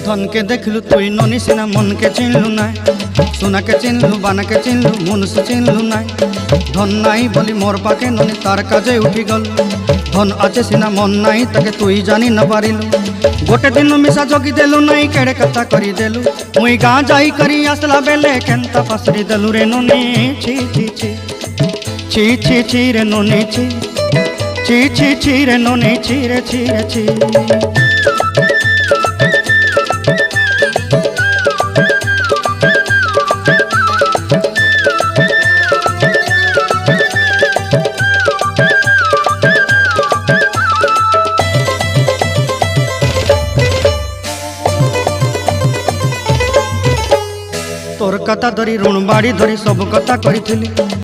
धन के देखलु तुई ननी सिना मन के चिन्हलु ना सोना के चिन्हलु बाना के चिन्हलु मुनुष चिन्हलु ना धन नाई बोली मोर पाके ननी तार काजे उठी गल धन आचे सिना मन नाई ताके तुई जानी न पारिलु गोटे दिन मिसा जगी देलु नाई केड़े कथा करी देलु मुई गाँ जाई करी आसला बेले केंता पासरी देलु रे ननी छी छी छी छी छी छी रे ननी छी छी छी छी रे ननी छी रे छी रे छी। तोर कथा धरी ऋण बाड़ी धरी सब कथा करी